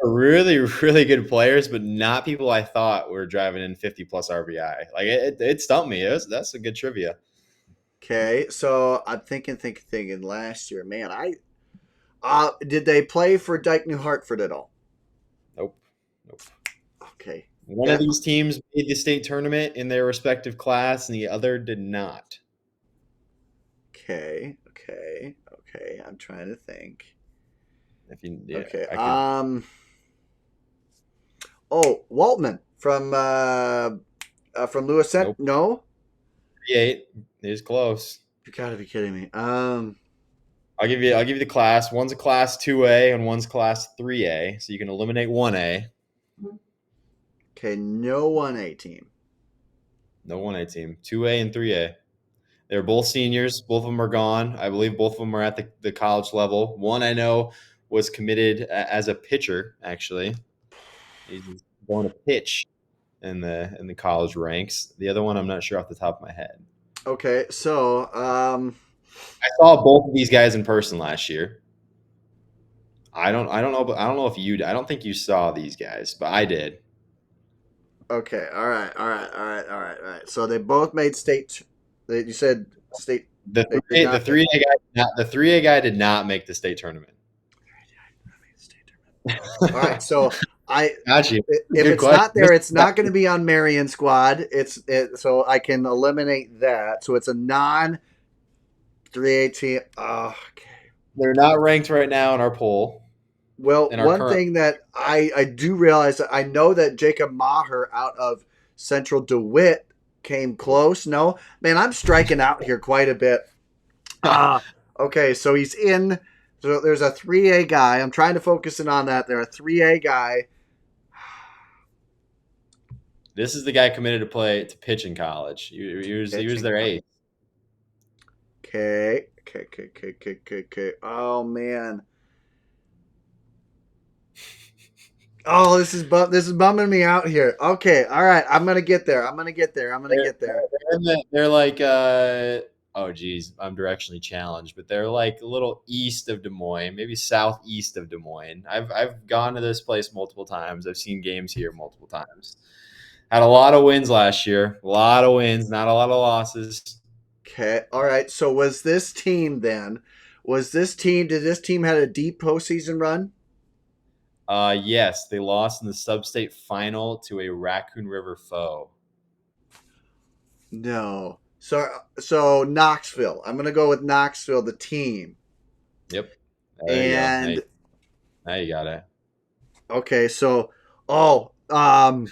B: Really, really good players, but not people I thought were driving in 50 plus RBI. Like it stumped me. That's a good trivia.
A: Okay. So I'm thinking. Last year, man, did they play for Dyke New Hartford at all?
B: Nope. Nope.
A: Okay.
B: One of
A: That.
B: these teams made the state tournament in their respective class, and the other did not.
A: Okay. Okay. Okay. I'm trying to think.
B: If you, yeah,
A: Okay.
B: I could.
A: Oh, Waltman from Lewis.
B: Nope.
A: No,
B: 38 is close.
A: you gotta be kidding me.
B: I'll give you the class. One's a class 2A and one's class 3A, so you can eliminate 1A.
A: Okay, no 1A team.
B: No 1A team. 2A and 3A. They're both seniors. Both of them are gone. I believe both of them are at the college level. One I know was committed as a pitcher. Actually, he's going to pitch in the college ranks. The other one I'm not sure off the top of my head.
A: Okay, so
B: I saw both of these guys in person last year. I don't know, but I don't know if you. I don't think you saw these guys, but I did.
A: okay, all right, all right, all right, all right, all right. So they both made state. You said state.
B: The
A: They did
B: three the
A: not make
B: three A guy the 3A guy did not make the state tournament.
A: state tournament. All right, so I
B: Got you.
A: if
B: Good
A: it's
B: question.
A: not there, it's not going to be on Marion squad. So I can eliminate that. So it's a non 3A team. Oh, okay.
B: They're not ranked right now in our poll.
A: Well,
B: In our
A: one
B: current
A: thing that I do realize that I know that Jacob Maher out of Central DeWitt came close. No, man, I'm striking out here quite a bit. Ah, okay, so he's in. So there's a 3A guy. I'm trying to focus in on that. There's a 3A guy.
B: This is the guy committed to pitch in college. He was
A: Pitching.
B: their ace.
A: Okay, okay, okay, okay, okay, okay, okay. Oh man. Oh, this is bumming me out here. Okay, all right. I'm gonna get there. I'm gonna get there. I'm gonna
B: They're
A: get there.
B: they're like oh geez, I'm directionally challenged, but they're like a little east of Des Moines, maybe southeast of Des Moines. I've gone to this place multiple times. I've seen games here multiple times. Had a lot of wins last year. A lot of wins, not a lot of losses.
A: Okay. All right. So was this team then? Did this team had a deep postseason run?
B: Yes, they lost in the sub-state final to a Raccoon River foe.
A: No. So Knoxville. I'm gonna go with Knoxville, the team.
B: Yep. There you go.
A: And
B: Now you got it.
A: okay, so oh, Bo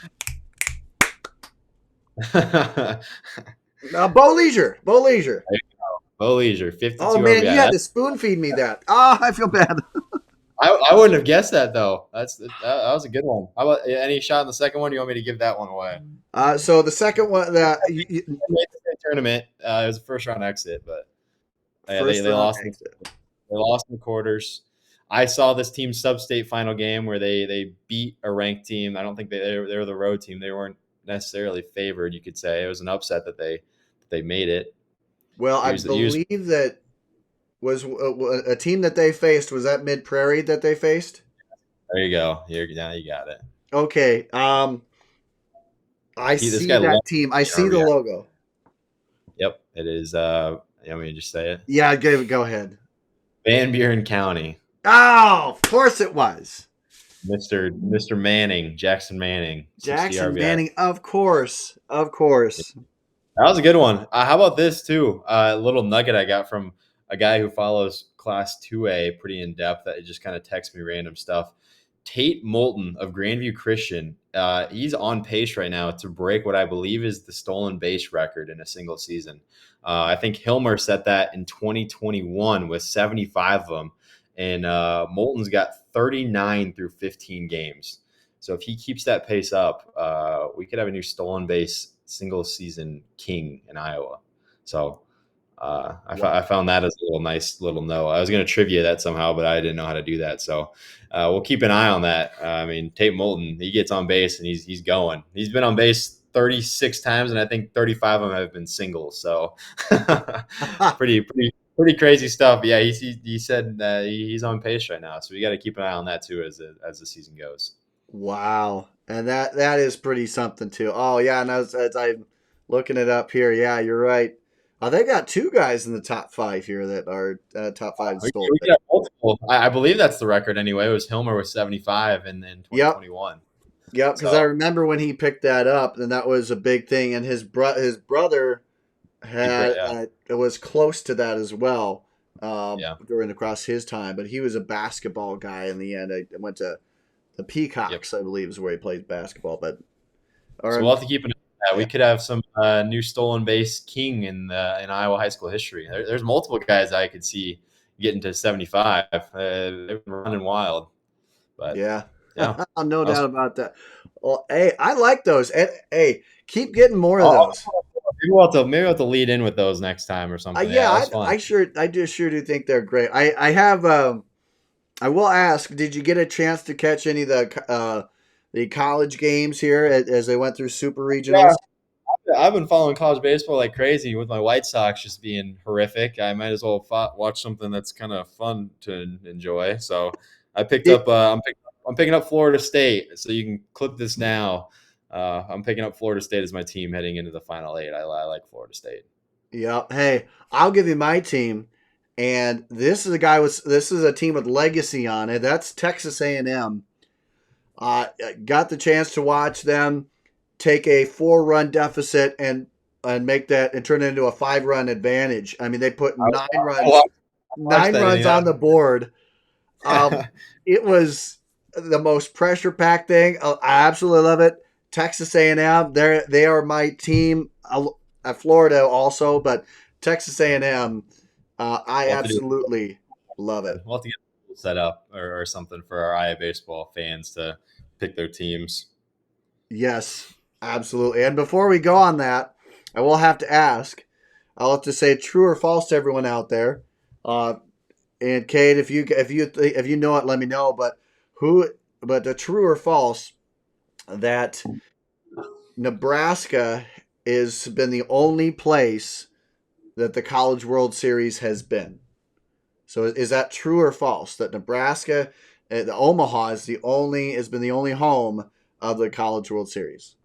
A: Leisure. Bo Leisure.
B: Bo Leisure,
A: Oh
B: 52
A: man, you had
B: RBI.
A: to spoon feed me that. Ah, I feel bad.
B: I wouldn't have guessed that though. That was a good one. How about any shot in the second one? You want me to give that one away?
A: So the second one,
B: They made the state tournament. It was a first round exit, but yeah,
A: first
B: they
A: round
B: lost.
A: exit.
B: They lost in the quarters. I saw this team's sub-state final game where they beat a ranked team. I don't think they were the road team. They weren't necessarily favored. You could say it was an upset that they made it.
A: Well, I
B: He was
A: believe that was a team that they faced. Was that Mid Prairie that they faced?
B: there. You go. Now you got it.
A: Okay. I
B: This
A: see
B: guy loves
A: that team. I see the
B: RBI.
A: logo.
B: Yep, it is. You want me to just say it?
A: Yeah, go ahead.
B: Van Buren County.
A: Oh, of course it was.
B: Mr. Manning, Jackson Manning, 60
A: Jackson
B: RBI.
A: Manning, of course. Of course.
B: That was a good one. How about this too? A little nugget I got from a guy who follows Class 2A pretty in depth. That just kind of texts me random stuff. Tate Moulton of Grandview Christian. He's on pace right now to break what I believe is the stolen base record in a single season. I think Hilmer set that in 2021 with 75 of them, and Moulton's got 39 through 15 games. So if he keeps that pace up, we could have a new stolen base single season king in Iowa. So I found that as a nice little note. I was going to trivia that somehow, but I didn't know how to do that. So we'll keep an eye on that. I mean, Tate Moulton, he gets on base and he's going. He's been on base 36 times, and I think 35 of them have been singles. So pretty crazy stuff. But yeah, he said he's on pace right now, so we got to keep an eye on that too as the season goes.
A: Wow. And that is pretty something too. Oh yeah, and as I'm looking it up here, yeah, you're right. They got two guys in the top five here that are top five stolen.
B: We got multiple. I believe that's the record anyway. It was Hilmer with 75 and then
A: Yep,
B: 2021.
A: yep. Because I
B: So
A: remember when he picked that up, and that was a big thing. And his brother had
B: yeah,
A: it was close to that as well
B: yeah,
A: during across his time. But he was a basketball guy in the end. I went to the
B: yep.
A: Peacocks, I believe, is where he plays basketball. But
B: So
A: or
B: we'll have to keep an eye on that.
A: yeah,
B: We could have some new stolen base king in Iowa high school history. There's multiple guys I could see getting to 75. They've been running wild, but
A: yeah,
B: yeah.
A: no
B: I'll,
A: doubt about that. Well, hey, I like those. And, hey, keep getting more of those.
B: maybe we'll have to lead in with those next time or something. Yeah,
A: Yeah,
B: that was fun.
A: I just sure do think they're great. I have I will ask, did you get a chance to catch any of the college games here as they went through super regionals?
B: Yeah, I've been following college baseball like crazy with my White Sox just being horrific. I might as well watch something that's kind of fun to enjoy. So I picked
A: Did,
B: up. I'm picking up Florida State. So you can clip this now. I'm picking up Florida State as my team heading into the final eight. I like Florida State.
A: yeah. Hey, I'll give you my team, and this is a team with legacy on it. That's Texas A&M. Got the chance to watch them take a 4-run deficit and make that and turn it into a 5-run advantage. I mean, they put
B: I watched, watched
A: nine
B: that
A: runs on the board.
B: anyhow.
A: It was the most pressure packed thing. I absolutely love it. Texas A&M, they are my team. At Florida also, but Texas A&M, I
B: we'll have to do.
A: absolutely love it.
B: We'll have to get set up or something for our IA baseball fans to pick their teams.
A: Yes, absolutely. And before we go on that, I will have to ask. I'll have to say true or false to everyone out there. And Kate, if you know it, let me know. But the true or false that Nebraska has been the only place that the College World Series has been. So is that true or false that Nebraska, the Omaha has been the only home of the College World Series?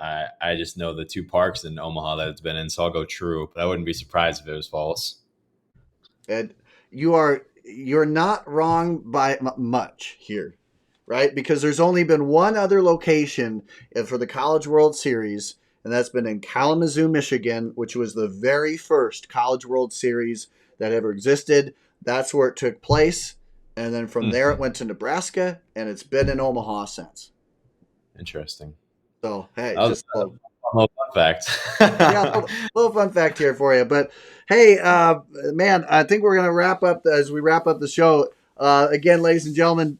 B: I just know the two parks in Omaha that it's been in, so I'll go true. But I wouldn't be surprised if it was false.
A: And you're not wrong by much here, right? Because there's only been one other location for the College World Series, and that's been in Kalamazoo, Michigan, which was the very first College World Series that ever existed. That's where it took place, and then from there it
B: Hmm.
A: went to Nebraska, and it's been in Omaha since.
B: Interesting.
A: So hey,
B: That was
A: just a little,
B: a little fun
A: yeah,
B: fact.
A: little fun fact here for you. But hey, man, I think we're gonna wrap up as we wrap up the show. Again, ladies and gentlemen,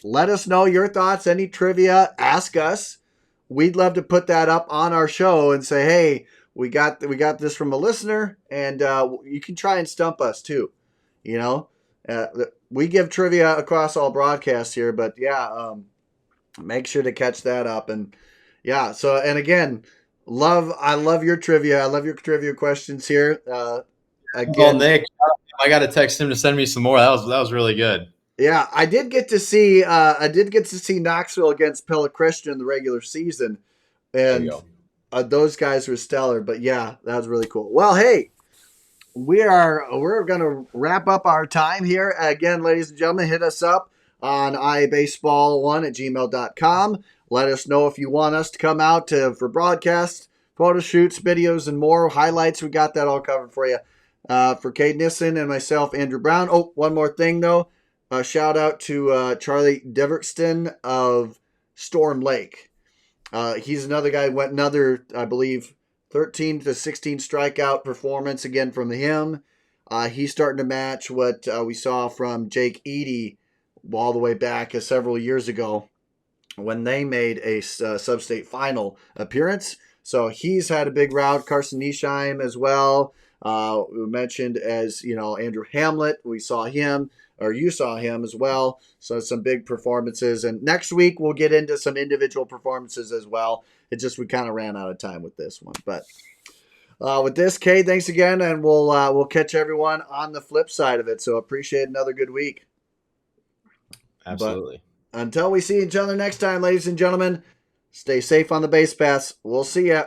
A: let us know your thoughts. Any trivia, ask us. We'd love to put that up on our show and say, hey, we got this from a listener, and you can try and stump us too. You know, uh, we give trivia across all broadcasts here, but yeah, make sure to catch that up. And yeah, so and again, I love your trivia. I love your trivia questions here.
B: Well,
A: Again,
B: Nick, I got to text him to send me some more. That was really good.
A: yeah, I did get to see Knoxville against Pella Christian in the regular season,
B: There you
A: and
B: go.
A: those guys were stellar. But yeah, that was really cool. Well, hey, we're gonna wrap up our time here. Again, ladies and gentlemen, hit us up on ibaseball1@gmail.com. Let us know if you want us to come out for broadcasts, photo shoots, videos, and more highlights. We got that all covered for you. For Cade Nissen and myself, Andrew Brown. Oh, one more thing though. Shout out to Charlie Devertston of Storm Lake. He's another guy who went another, I believe, 13 to 16 strikeout performance again from him. He's starting to match what we saw from Jake Eady all the way back several years ago when they made a sub-state final appearance. So he's had a big route. Carson Niesheim as well. We mentioned as Andrew Hamlet. We saw him, or you saw him as well. So some big performances. And next week we'll get into some individual performances as well. It just we kind of ran out of time with this one, but with this, Kay, thanks again, and we'll catch everyone on the flip side of it. So appreciate another good week. But
B: Absolutely.
A: until we see each other next time, ladies and gentlemen, stay safe on the base paths. We'll see ya.